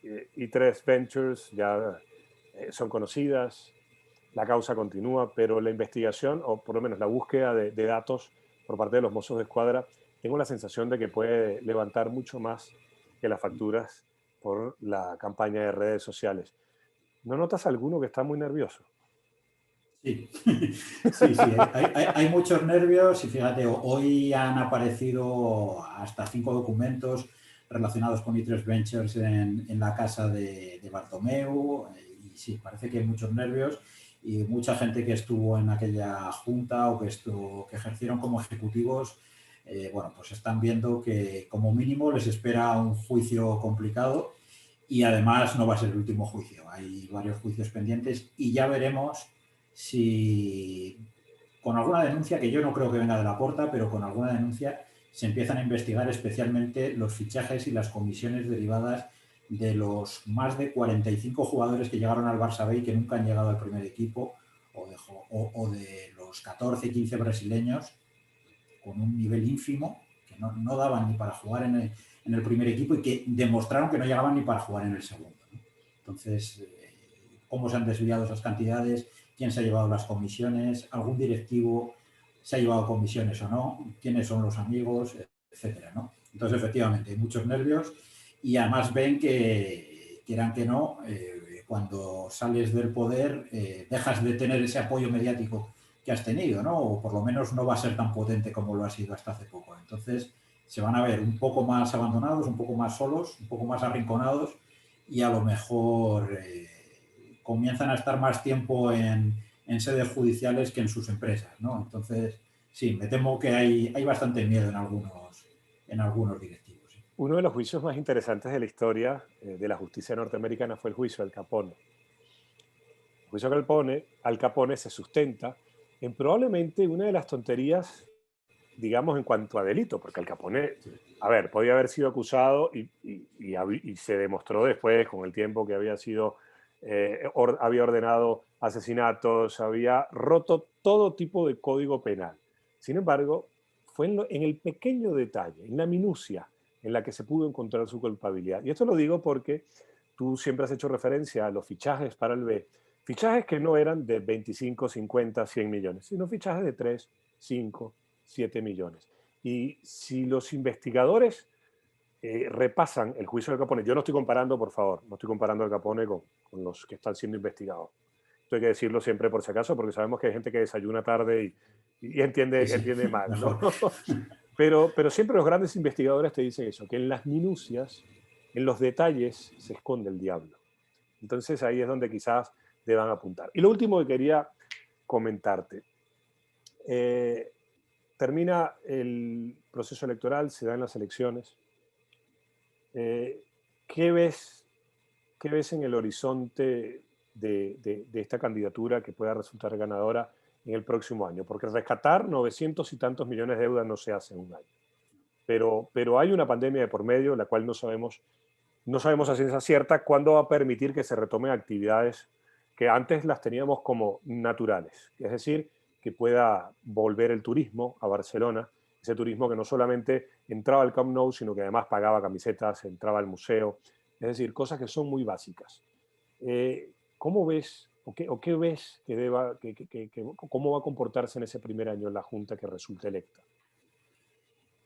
I3 Ventures ya son conocidas, la causa continúa, pero la investigación, o por lo menos la búsqueda de datos por parte de los Mossos de Escuadra, tengo la sensación de que puede levantar mucho más que las facturas por la campaña de redes sociales. ¿No notas alguno que está muy nervioso? Sí, sí, sí, hay muchos nervios y fíjate, hoy han aparecido hasta 5 documentos relacionados con I3 Ventures en la casa de Bartomeu y sí, parece que hay muchos nervios y mucha gente que estuvo en aquella junta o que ejercieron como ejecutivos, bueno, pues están viendo que como mínimo les espera un juicio complicado y además no va a ser el último juicio, hay varios juicios pendientes y ya veremos si con alguna denuncia, que yo no creo que venga de Laporta, pero con alguna denuncia se empiezan a investigar especialmente los fichajes y las comisiones derivadas de los más de 45 jugadores que llegaron al Barça B y que nunca han llegado al primer equipo, o de los 14, 15 brasileños con un nivel ínfimo, que no daban ni para jugar en el primer equipo y que demostraron que no llegaban ni para jugar en el segundo, ¿no? Entonces, ¿cómo se han desviado esas cantidades? ¿Quién se ha llevado las comisiones? ¿Algún directivo se ha llevado comisiones o no? ¿Quiénes son los amigos? Etcétera, ¿no? Entonces, efectivamente, hay muchos nervios y además ven que, quieran que no, cuando sales del poder, dejas de tener ese apoyo mediático que has tenido, ¿no? O por lo menos no va a ser tan potente como lo ha sido hasta hace poco. Entonces, se van a ver un poco más abandonados, un poco más solos, un poco más arrinconados y a lo mejor comienzan a estar más tiempo en sedes judiciales que en sus empresas, ¿no? Entonces, sí, me temo que hay bastante miedo en algunos directivos. ¿Sí? Uno de los juicios más interesantes de la historia de la justicia norteamericana fue el juicio Al Capone. El juicio Al Capone se sustenta en probablemente una de las tonterías, digamos, en cuanto a delito, porque Al Capone, Sí. a ver, podía haber sido acusado y se demostró después, con el tiempo, que había sido, había ordenado asesinatos, había roto todo tipo de código penal. Sin embargo, fue en el pequeño detalle, en la minucia, en la que se pudo encontrar su culpabilidad. Y esto lo digo porque tú siempre has hecho referencia a los fichajes para el B, Fichajes que no eran de 25, 50, 100 millones, sino fichajes de 3, 5, 7 millones. Y si los investigadores repasan el juicio del Capone, yo no estoy comparando, por favor, no estoy comparando al Capone con los que están siendo investigados. Esto hay que decirlo siempre por si acaso, porque sabemos que hay gente que desayuna tarde y entiende, Sí, sí, entiende mal, ¿no? mejor. Pero siempre los grandes investigadores te dicen eso, que en las minucias, en los detalles, se esconde el diablo. Entonces ahí es donde quizás deban apuntar. Y lo último que quería comentarte. Termina el proceso electoral, se dan las elecciones. Eh, ¿qué, ves, ¿Qué ves en el horizonte de esta candidatura que pueda resultar ganadora en el próximo año? Porque rescatar 900 y tantos millones de deuda no se hace en un año. Pero hay una pandemia de por medio, la cual no sabemos a ciencia cierta cuándo va a permitir que se retomen actividades que antes las teníamos como naturales. Es decir, que pueda volver el turismo a Barcelona, ese turismo que no solamente entraba al Camp Nou, sino que además pagaba camisetas, entraba al museo, es decir, cosas que son muy básicas. ¿Cómo ves o qué ves cómo va a comportarse en ese primer año la Junta que resulte electa?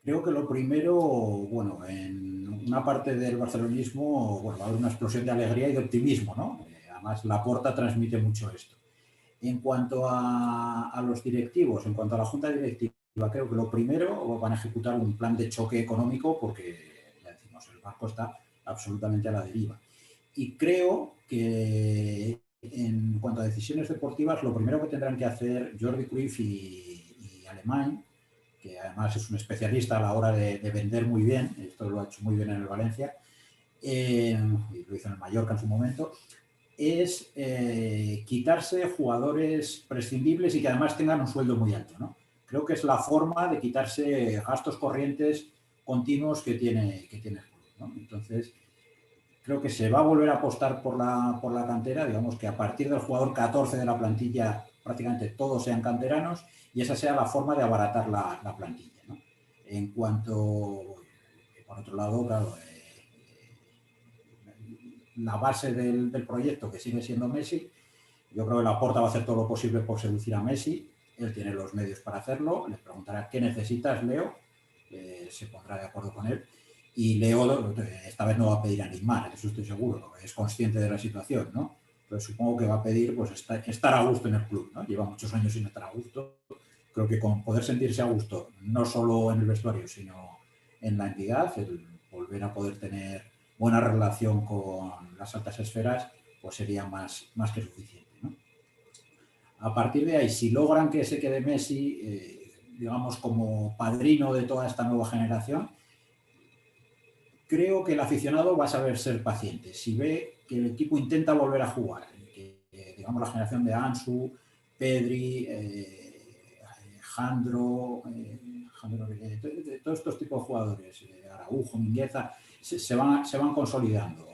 Creo que lo primero, bueno, en una parte del barcelonismo, bueno, va a haber una explosión de alegría y de optimismo, ¿no? Además, Laporta transmite mucho esto. En cuanto a los directivos, en cuanto a la Junta Directiva, creo que lo primero van a ejecutar un plan de choque económico porque, ya decimos, el banco está absolutamente a la deriva. Y creo que en cuanto a decisiones deportivas, lo primero que tendrán que hacer Jordi Cruyff y Alemany, que además es un especialista a la hora de vender muy bien, esto lo ha hecho muy bien en el Valencia, y lo hizo en el Mallorca en su momento, es quitarse jugadores prescindibles y que además tengan un sueldo muy alto, ¿no? Creo que es la forma de quitarse gastos corrientes continuos que tiene el club, ¿no? Entonces, creo que se va a volver a apostar por la cantera, digamos que a partir del jugador 14 de la plantilla prácticamente todos sean canteranos y esa sea la forma de abaratar la plantilla, ¿no? En cuanto, por otro lado, claro, la base del proyecto que sigue siendo Messi, yo creo que Laporta va a hacer todo lo posible por seducir a Messi, él tiene los medios para hacerlo, le preguntará qué necesitas, Leo, se pondrá de acuerdo con él. Y Leo esta vez no va a pedir a Neymar, eso estoy seguro, es consciente de la situación, ¿no? Pero supongo que va a pedir pues, estar a gusto en el club, ¿no? Lleva muchos años sin estar a gusto. Creo que con poder sentirse a gusto, no solo en el vestuario, sino en la entidad, el volver a poder tener buena relación con las altas esferas, pues sería más que suficiente, ¿no? A partir de ahí, si logran que se quede Messi, digamos, como padrino de toda esta nueva generación, creo que el aficionado va a saber ser paciente. Si ve que el equipo intenta volver a jugar, que digamos la generación de Ansu, Pedri, Jandro, todos estos tipos de jugadores, Araujo, Mingueza, se van consolidando.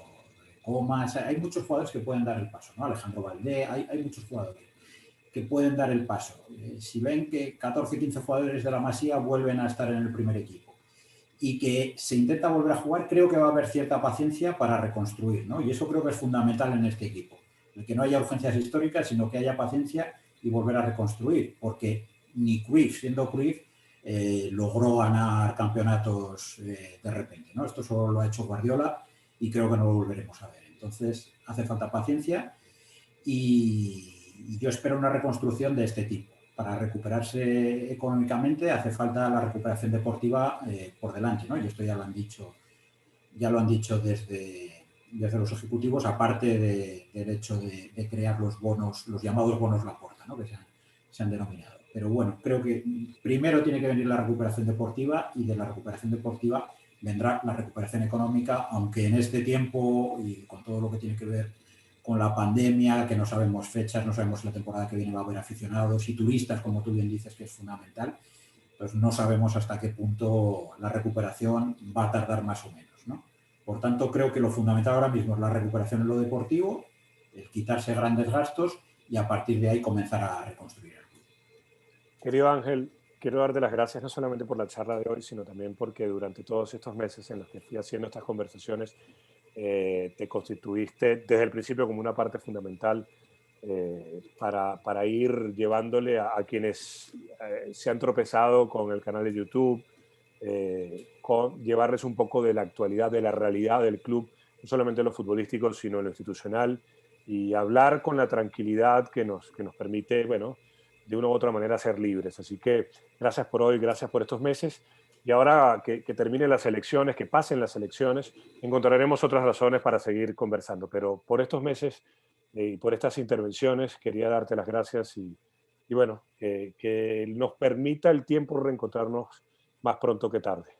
Comas, hay muchos jugadores que pueden dar el paso, ¿no? Alejandro Valdé, hay muchos jugadores que pueden dar el paso. Si ven que 14, 15 jugadores de la Masía vuelven a estar en el primer equipo y que se intenta volver a jugar, creo que va a haber cierta paciencia para reconstruir, ¿no? Y eso creo que es fundamental en este equipo. El que no haya urgencias históricas, sino que haya paciencia y volver a reconstruir, porque ni Cruyff, siendo Cruyff, logró ganar campeonatos de repente, ¿no? Esto solo lo ha hecho Guardiola y creo que no lo volveremos a ver. Entonces, hace falta paciencia y yo espero una reconstrucción de este tipo. Para recuperarse económicamente hace falta la recuperación deportiva por delante, ¿no? Y esto ya lo han dicho desde los ejecutivos, aparte del hecho de crear los bonos, los llamados bonos Laporta, ¿no? Que se han denominado. Pero bueno, creo que primero tiene que venir la recuperación deportiva y de la recuperación deportiva vendrá la recuperación económica, aunque en este tiempo y con todo lo que tiene que ver con la pandemia, que no sabemos fechas, no sabemos si la temporada que viene va a haber aficionados y turistas, como tú bien dices, que es fundamental. Pues no sabemos hasta qué punto la recuperación va a tardar más o menos, ¿no? Por tanto, creo que lo fundamental ahora mismo es la recuperación en lo deportivo, el quitarse grandes gastos y a partir de ahí comenzar a reconstruir el club. Querido Ángel, quiero darte las gracias no solamente por la charla de hoy, sino también porque durante todos estos meses en los que fui haciendo estas conversaciones, te constituiste desde el principio como una parte fundamental para ir llevándole a quienes se han tropezado con el canal de YouTube, llevarles un poco de la actualidad, de la realidad del club, no solamente lo futbolístico, sino lo institucional, y hablar con la tranquilidad que nos permite, bueno, de una u otra manera ser libres. Así que gracias por hoy, gracias por estos meses. Y ahora que terminen las elecciones, que pasen las elecciones, encontraremos otras razones para seguir conversando. Pero por estos meses y por estas intervenciones quería darte las gracias y bueno, que nos permita el tiempo reencontrarnos más pronto que tarde.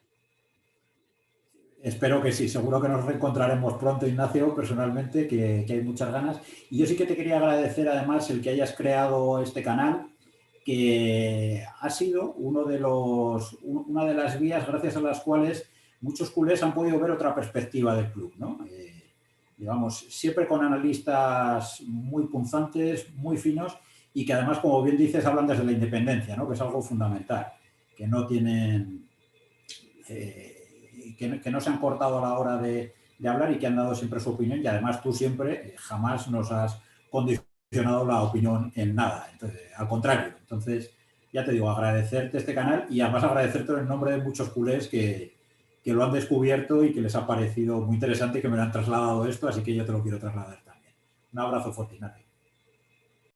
Espero que sí, seguro que nos reencontraremos pronto, Ignacio, personalmente, que hay muchas ganas. Y yo sí que te quería agradecer además el que hayas creado este canal, que ha sido una de las vías gracias a las cuales muchos culés han podido ver otra perspectiva del club, ¿no? Digamos, siempre con analistas muy punzantes, muy finos y que además, como bien dices, hablan desde la independencia, ¿no? Que es algo fundamental, que no tienen... que no se han cortado a la hora de hablar y que han dado siempre su opinión y además tú siempre jamás nos has condicionado la opinión en nada. Entonces, al contrario. Entonces, ya te digo, agradecerte este canal y además agradecerte en nombre de muchos culés que lo han descubierto y que les ha parecido muy interesante y que me lo han trasladado esto, así que yo te lo quiero trasladar también. Un abrazo fuerte, Ignacio.